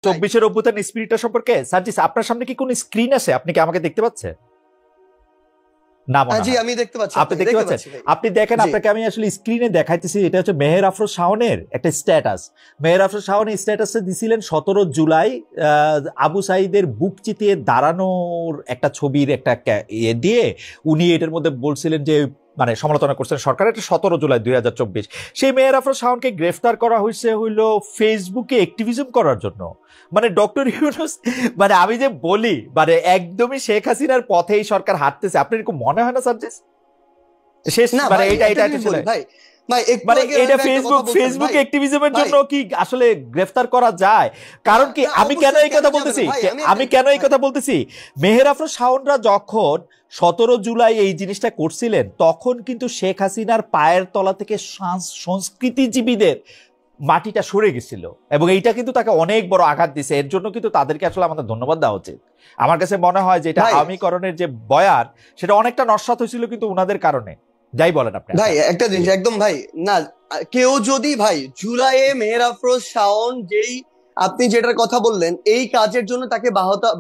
24-এর অভ্যুত্থান স্পিরিটটা সম্পর্কে সার্জিস আপনার সামনে কি কোন স্ক্রিন আছে? আপনি কি আমাকে দেখতে পাচ্ছেন? না মনে হয়। আমি দেখতে পাচ্ছি। আপনি দেখতে পাচ্ছেন? আপনি দেখেন, আপনাকে আমি আসলে স্ক্রিনে দেখাইতেছি। এটা হচ্ছে মেহের আফরোজ শাওনের একটা স্ট্যাটাস। মেহের আফরোজ শাওন এই স্ট্যাটাসে দিছিলেন 17 জুলাই আবু সাঈদের বুক চিতিয়ে দাঁড়ানোর একটা ছবির একটা ইয়ে দিয়ে উনি এটার মধ্যে বলছিলেন যে মানে সমালোচনা করছেন সরকার। এটা 17 জুলাই 2024। সেই মেহের আফরোজ শাওনকে গ্রেফতার করা হয়েছে হইল ফেসবুকে অ্যাক্টিভিজম করার জন্য। মানে ডক্টর ইউনূস মানে আমি যে বলি মানে একদমই শেখ হাসিনার পথেই সরকার হাঁটতেছে। আপনার এরকম মনে হয় না সার্জিস? শেষ মানে এটা ছিল ভাই মানে এটা ফেসবুক অ্যাক্টিভিজমের জন্য কি আসলে গ্রেফতার করা যায়? কারণ কি আমি কেন এই কথা বলতেছি মেহের আফরোজ শাওনরা যখন 17 জুলাই এই জিনিসটা করছিলেন তখন কিন্তু শেখ হাসিনার পায়ের তলা থেকে সংস্কৃতিজীবীদের মাটিটা সরে গেছিল এবং এইটা কিন্তু তাকে অনেক বড় আঘাত দিছে। এর জন্য কিন্তু তাদেরকে আসলে আমাদের ধন্যবাদ দেওয়া উচিত। আমার কাছে মনে হয় যে এটা আওয়ামীকরণের যে বয়ার সেটা অনেকটা নস্যাৎ হয়েছিল কিন্তু উনাদের কারণে। যাই বলেন আপনি ভাই একটা জিনিস একদম ভাই না, কেউ যদি ভাই জুলাইয়ে মেহের আফরোজ শাওন যেই আপনি যেটার কথা বললেন এই কাজের জন্য তাকে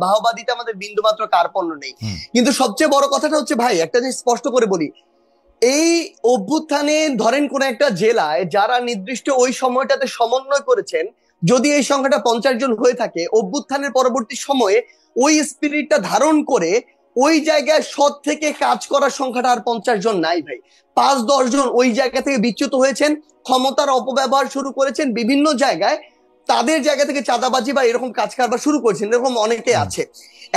বাহবা দিতে আমাদের বিন্দুমাত্র কার্পণ্য নেই, কিন্তু সবচেয়ে বড় কথাটা হচ্ছে ভাই একটা জিনিস স্পষ্ট করে বলি, এই অভ্যুত্থানে ধরেন কোন একটা জেলায় যারা নির্দিষ্ট ওই সময়টাতে সমন্বয় করেছেন, যদি এই সংখ্যাটা 50 জন হয়ে থাকে, অভ্যুত্থানের পরবর্তী সময়ে ওই স্পিরিটটা ধারণ করে ওই জায়গায় সৎ থেকে কাজ করার সংখ্যাটা আর 50 জন নাই ভাই। 5-10 জন ওই জায়গা থেকে বিচ্যুত হয়েছেন, ক্ষমতার অপব্যবহার শুরু করেছেন, বিভিন্ন জায়গায় তাদের জায়গা থেকে চাঁদাবাজি বা এরকম কাজ কারবার শুরু করেছেন, এরকম অনেকে আছে।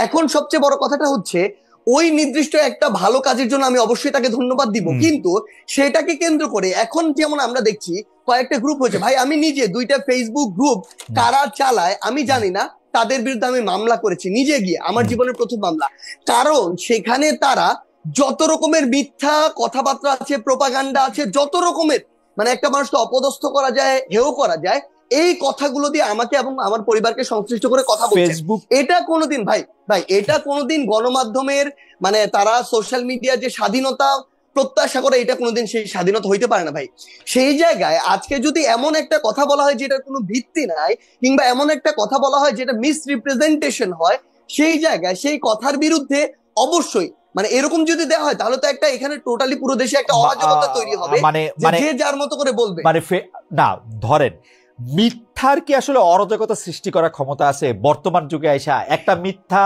এখন সবচেয়ে বড় কথাটা হচ্ছে ওই নির্দিষ্ট একটা ভালো কাজের জন্য আমি অবশ্যই তাকে ধন্যবাদ দিব, কিন্তু সেটাকে কেন্দ্র করে এখন যেমন আমরা দেখছি কয়েকটা গ্রুপ হয়েছে ভাই, আমি নিজে 2টা ফেসবুক গ্রুপ কারা চালায় আমি জানি না, তাদের বিরুদ্ধে আমি মামলা করেছি নিজে গিয়ে, আমার জীবনের প্রথম মামলা। কারণ সেখানে তারা যত রকমের মিথ্যা কথাবার্তা আছে, প্রোপাগান্ডা আছে, যত রকমের মানে একটা মানুষকে অপদস্থ করা যায়, হেয় করা যায়, এই কথাগুলো দিয়ে আমাকে এবং আমার পরিবারকে সংশ্লিষ্ট করে কথা বলছে। এটা কোনোদিন ভাই এটা কোনোদিন গণমাধ্যমের মানে তারা সোশ্যাল মিডিয়া যে স্বাধীনতা প্রত্যাশা করে এটা কোনোদিন সেই স্বাধীনতা হইতে পারে না ভাই। সেই জায়গায় আজকে যদি এমন একটা কথা বলা হয় যেটার কোনো ভিত্তি নাই, কিংবা এমন একটা কথা বলা হয় যেটা মিসরিপ্রেজেন্টেশন হয়, সেই জায়গায় সেই কথার বিরুদ্ধে অবশ্যই মানে এরকম যদি দেওয়া হয় তাহলে তো একটা এখানে টোটালি পুরো দেশে একটা অরাজকতা তৈরি হবে, মানে যে যার মতো করে বলবে। মানে না ধরেন মিথ্যার কি আসলে অরাজকতা সৃষ্টি করার ক্ষমতা আছে? বর্তমান যুগে আইসা একটা মিথ্যা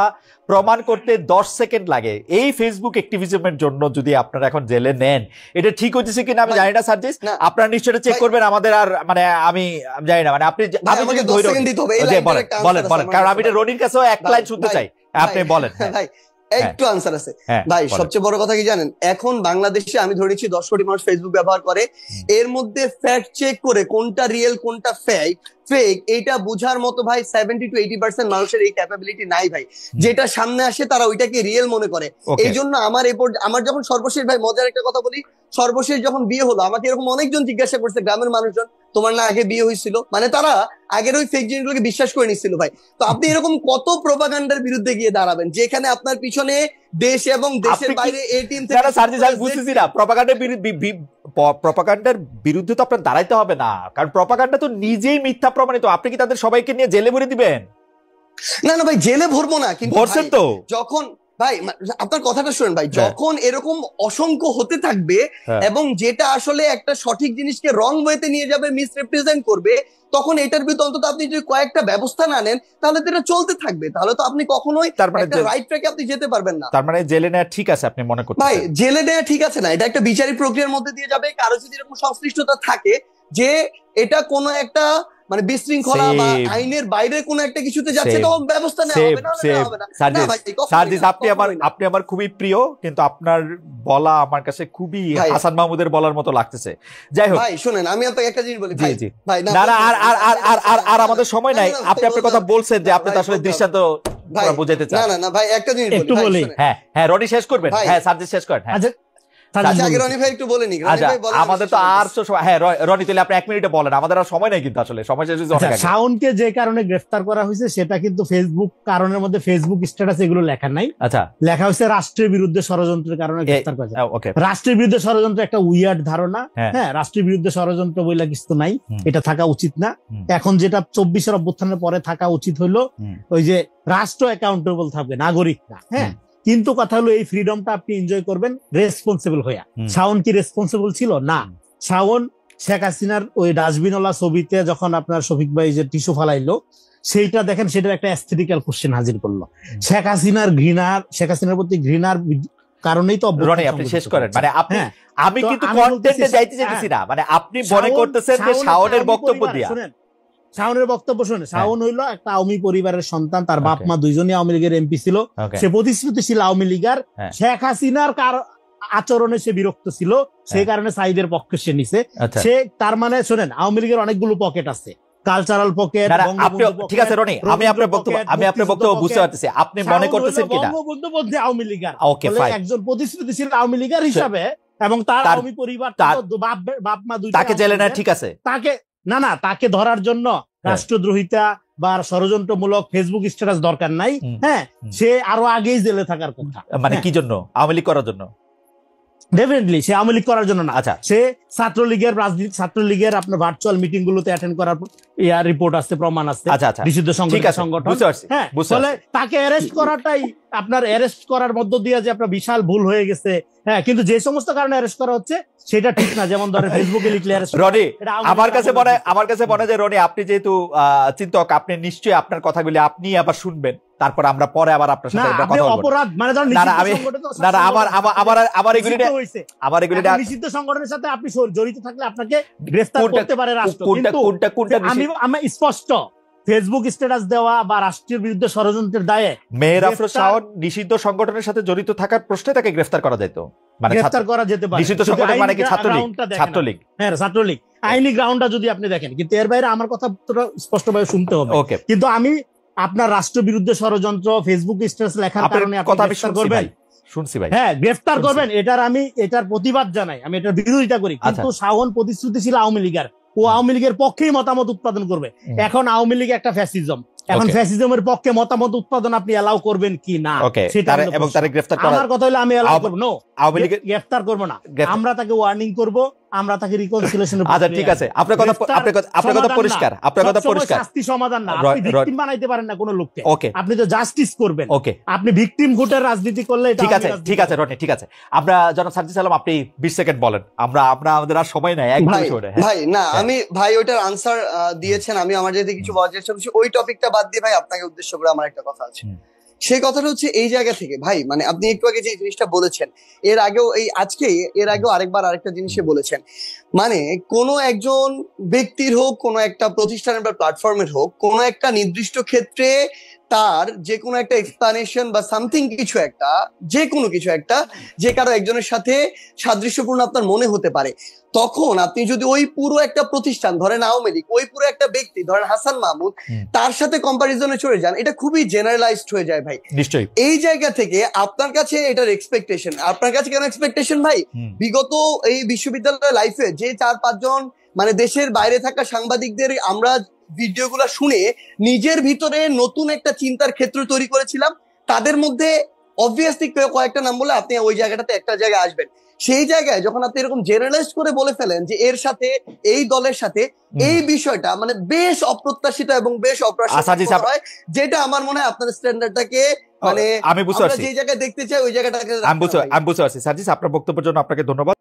প্রমাণ করতে 10 সেকেন্ড লাগে। এই ফেসবুক অ্যাক্টিভিজমের জন্য যদি আপনারা এখন জেলে নেন, এটা ঠিক হচ্ছে কিনা আমি জানি না সার্জিস, আপনারা নিশ্চয়ই চেক করবেন। আমাদের আর মানে আমি জানি না, মানে আপনি বলেন কারণ আমি রনির কাছেও এক লাইন শুনতে চাই, আপনি বলেন। একটু আনসার আছে ভাই। সবচেয়ে বড় কথা কি জানেন, এখন বাংলাদেশে আমি ধরে নিচ্ছি 10 কোটি মানুষ ফেসবুক ব্যবহার করে, এর মধ্যে ফ্যাক্ট চেক করে কোনটা রিয়েল কোনটা ফেক এটা বুঝার মতো ভাই 70 to 80% মানুষের এই ক্যাপাবিলিটি নাই ভাই। যেটা সামনে আসে তারা ওইটাকে রিয়েল মনে করে। এই জন্য আমার যখন সর্বশেষ ভাই মজার একটা কথা বলি, সর্বশেষ যখন বিয়ে হলো আমাকে এরকম অনেকজন জিজ্ঞাসা করছে গ্রামের মানুষজন, তোমার না আগে বিয়ে হয়েছিল? মানে তারা আগের ওই ফেক জিনিসগুলোকে বিশ্বাস করে নিচ্ছিল ভাই। তো আপনি এরকম কত প্রোপাগান্ডার বিরুদ্ধে গিয়ে দাঁড়াবেন যেখানে আপনার পিছনে দেশ এবং দেশের বাইরে এই টিম থেকে বুঝতেছি না প্রপাগান্ডার বিরুদ্ধে তো আপনার দাঁড়াইতে হবে না, কারণ প্রপাগান্ডা তো নিজেই মিথ্যা প্রমাণিত। আপনি কি তাদের সবাইকে নিয়ে জেলে ভরে দিবেন? না ভাই জেলে ভরবো না, কিন্তু তো যখন ভাই আপনার কথাটা শুনেন ভাই, যখন এরকম অসংখ্য হতে থাকবে এবং যেটা আসলে একটা সঠিক জিনিসকে রং ওয়েতে নিয়ে যাবে, মিসরিপ্রেজেন্ট করবে, তখন এটার বিরুদ্ধে অন্তত আপনি যদি কয়েকটা ব্যবস্থা না নেন তাহলে তো এটা চলতে থাকবে, তাহলে তো আপনি কখনোই একটা রাইট ট্র্যাকে আপনি যেতে পারবেন না। তার মানে জেলে নেওয়া ঠিক আছে আপনি মনে করছেন? ভাই জেলে নেওয়া ঠিক আছে না, এটা একটা বিচারিক প্রক্রিয়ার মধ্যে দিয়ে যাবে। কারো যদি এরকম সংশ্লিষ্টতা থাকে যে এটা কোনো একটা মানে বিশৃঙ্খলা বা আইনের বাইরে কোনো একটা কিছুতে যাচ্ছে, তখন ব্যবস্থা নেওয়া হবে না। সার্জিস আপনি আমার খুবই প্রিয়, কিন্তু আপনার বলা আমার কাছে খুবই হাসান মাহমুদের বলার মতো লাগতেছে। যাই হোক ভাই শুনেন, আমি আপনাকে একটা জিনিস বলি ভাই, না আর আমাদের সময় নাই। আপনি আপনার কথা বলছেন যে আপনি তো আসলে দৃষ্টান্ত বুঝাইতে চান। না ভাই একটা জিনিস একটু বলি। হ্যাঁ রনি শেষ করবেন। হ্যাঁ সার্জিস শেষ করেন। আগে রনি ভাই একটু বলে নি। আচ্ছা আমাদের তো আর হ্যাঁ রনি তাহলে আপনি 1 মিনিটে বলেন, আমাদের আর সময় নেই কিন্তু আসলে সময় শেষ হয়েছে অনেক আগে। শাওনকে যে কারণে গ্রেফতার করা হয়েছে সেটা কিন্তু ফেসবুক কারণের মধ্যে ফেসবুক স্ট্যাটাস এগুলো লেখা নাই। আচ্ছা লেখা হয়েছে রাষ্ট্রের বিরুদ্ধে ষড়যন্ত্রের কারণে গ্রেফতার করা হয়েছে। ওকে রাষ্ট্রের বিরুদ্ধে ষড়যন্ত্র একটা উইয়ার্ড ধারণা। হ্যাঁ রাষ্ট্রের বিরুদ্ধে ষড়যন্ত্র বইলা কিছু নাই, এটা থাকা উচিত না। এখন যেটা 24-এর অভ্যুত্থানের পরে থাকা উচিত হলো ওই যে রাষ্ট্র অ্যাকাউন্টেবল থাকবে, নাগরিক না। হ্যাঁ কিন্তু কথা হলো এই ফ্রিডমটা আপনি এনজয় করবেন রেসপন্সিবল হইয়া। শাওন কি রেসপন্সিবল ছিল না? শাওন শেখ হাসিনার ওই ডাস্টবিনওয়ালা ছবিতে যখন আপনার শফিক ভাই যে টিস্যু ফালাইলো সেইটা দেখেন, সেটার একটা অ্যাস্থেটিক্যাল কোশ্চেন হাজির করলো। শেখ হাসিনার প্রতি ঘৃণার কারণেই তো রনি আপনি শেষ করেন। মানে আপনি আমি কিন্তু কন্টেন্টে যাইতে চাইতেছি না, মানে আপনি মনে করতেছেন যে শাওনের বক্তব্য দিয়া। শাওনের বক্তব্য শুনে, শাওন হইলো একটা আওয়ামী পরিবারের সন্তান, তার বাপ মা দুইজনই আওয়ামী লীগের এমপি ছিল, সে প্রতিশ্রুতিশীল আওয়ামী লীগার। শেখ হাসিনার আচরণে সে বিরক্ত ছিল, সেই কারণে সাইদের পক্ষে সে নিছে। সে তার মানে শোনেন আওয়ামী লীগের অনেকগুলো পকেট আছে, কালচারাল পকেট। ঠিক আছে রনি, আমি আপনার বক্তব্য বুঝতে পারতেছি। আপনি মনে করতেছেন কিনা বঙ্গবন্ধু মধ্যে আওয়ামী লীগার একজন প্রতিশ্রুতিশীল আওয়ামী লীগার হিসাবে, এবং তার আওয়ামী পরিবার বাপ মা দুই তাকে জেলে না, ঠিক আছে, তাকে ধরার জন্য রাষ্ট্রদ্রোহিতা বা ষড়যন্ত্রমূলক ফেসবুক স্ট্যাটাস দরকার নাই। হ্যাঁ সে আরো আগেই জেলে থাকার কথা। মানে কি জন্য? আওয়ামী লীগ করার জন্য? ডেফিনেটলি সে আওয়ামী লীগ করার জন্য না। আচ্ছা সে ছাত্রলীগের আপনার ভার্চুয়াল মিটিং গুলোতে অ্যাটেন্ড করার রিপোর্ট আছে, প্রমাণ আছে। নিষিদ্ধ সংগঠন। হ্যাঁ ফলে তাকে অ্যারেস্ট করাটাই আপনার অ্যারেস্ট করার মধ্য দিয়ে যে আপনার বিশাল ভুল হয়ে গেছে। হ্যাঁ কিন্তু যে সমস্ত কারণে অ্যারেস্ট করা হচ্ছে সেটা ঠিক না। যেমন ধরেন ফেসবুকে লিখলে রনি, আমার কাছে মনে হয় যে রনি আপনি যেহেতু চিন্তক, আপনি নিশ্চয়ই আপনার কথাগুলি আপনি আবার শুনবেন, তারপর আমরা পরে আবার আপনার সাথে কথা বলবো। অপরাধ মানে ধরেন আমার এগুলি নিষিদ্ধ সংগঠনের সাথে আপনি জড়িত থাকলে আপনাকে গ্রেফতার করতে পারে রাষ্ট্র। আমি স্পষ্ট ফেসবুক স্ট্যাটাস দেওয়া বা রাষ্ট্রের বিরুদ্ধে ষড়যন্ত্রের দায়ে মেহের আফরোজ শাওন নিষিদ্ধ সংগঠনের সাথে জড়িত থাকার প্রশ্নে তাকে গ্রেফতার করা যেত। মানে গ্রেফতার করা যেতে পারে। নিষিদ্ধ সংগঠন মানে কি? ছাত্রলীগ। হ্যাঁ ছাত্রলীগ আইনি গ্রাউন্ডটা যদি আপনি দেখেন, কিন্তু এর বাইরে আমার কথা স্পষ্টভাবে শুনতে হবে। কিন্তু আমি আপনার রাষ্ট্র বিরুদ্ধে ষড়যন্ত্র ফেসবুক স্ট্যাটাস লেখার কারণে আপনি গ্রেফতার করবেন, শুনছি ভাই, হ্যাঁ গ্রেফতার করবেন, এটার প্রতিবাদ জানাই, আমি এটার বিরোধিতা করি। কিন্তু শাওন প্রতিশ্রুতিশীল আওয়ামী লীগার, ও আওয়ামী লীগের পক্ষেই মতামত উৎপাদন করবে। এখন আওয়ামী লীগ একটা ফ্যাসিজম, এখন ফ্যাসিজমের পক্ষে মতামত উৎপাদন আপনি এলাও করবেন কি না সেটা। এবং তারে গ্রেফতার করা, আমার কথা হলো আমি এলাও করব না, আওয়ামী লীগ গ্রেফতার করব না, আমরা তাকে ওয়ার্নিং করব, আমরা তাকে রিকনসিলিয়েশনের। আচ্ছা ঠিক আছে, আপনার কথা পরিষ্কার, শাস্তি সমাধান না। আপনি ভিকটিম বানাইতে পারেন না কোনো লোককে, আপনি তো জাস্টিস করবেন। আপনি ভিকটিম ভোটের রাজনীতি করলে এটা ঠিক আছে রনি, ঠিক আছে। আমরা জনাব সাজ্জাদ আলম আপনি 20 সেকেন্ড বলেন, আমাদের আর সময় নাই। ভাই না আমি ভাই ওইটার আনসার দিয়েছেন, আমি আমার যদি কিছু বলার চেষ্টা করছি ওই টপিকটা বাদ দিয়ে ভাই আপনাকে উদ্দেশ্য করে আমার একটা কথা আছে। সেই কথাটা হচ্ছে এই জায়গা থেকে ভাই, মানে আপনি একটু আগে যে জিনিসটা বলেছেন, এর আগেও আরেকবার আরেকটা জিনিসে বলেছেন, মানে কোনো একজন ব্যক্তির হোক, কোনো একটা প্রতিষ্ঠানের বা প্ল্যাটফর্মের হোক, কোনো একটা নির্দিষ্ট ক্ষেত্রে তার যে কোনো একটা এক্সপ্লানেশন বা সামথিং কিছু একটা, যে কোনো কিছু একটা যে কারো একজনের সাথে সাদৃশ্যপূর্ণ আপনার মনে হতে পারে, তখন আপনি যদি ওই পুরো একটা প্রতিষ্ঠান ধরেন আওয়ামী লীগ, ওই পুরো একটা ব্যক্তি ধরেন হাসান মাহমুদ, তার সাথে কম্পারিজনে চলে যান, এটা খুবই জেনারেলাইজড হয়ে যায় ভাই। নিশ্চয়ই এই জায়গা থেকে আপনার কাছে এটার এক্সপেকটেশন, আপনার কাছে কেন এক্সপেকটেশন ভাই? বিগত এই বিশ্ববিদ্যালয় লাইফে যে 4-5 জন মানে দেশের বাইরে থাকা সাংবাদিকদের আমরা ভিডিওগুলো শুনে নিজের ভিতরে নতুন একটা চিন্তার ক্ষেত্র তৈরি করেছিলাম, তাদের মধ্যে অবভিয়াসলি কয়েকটা নাম বলে আপনি ওই জায়গাটাতে একটা জায়গায় আসবেন। সেই জায়গায় যখন আপনি এরকম জেনারেলাইজ করে বলে ফেলেন যে এর সাথে এই দলের সাথে, এই বিষয়টা মানে বেশ অপ্রত্যাশিত এবং বেশ অপ্রাসঙ্গিক হয়, যেটা আমার মনে হয় আপনার স্ট্যান্ডার্ডটাকে মানে আমি বুঝতে পারছি, যে জায়গায় দেখতে চাই ওই জায়গাটাকে আমি বুঝতে পারছি। সাজিস আপনার বক্তব্যের জন্য আপনাকে ধন্যবাদ।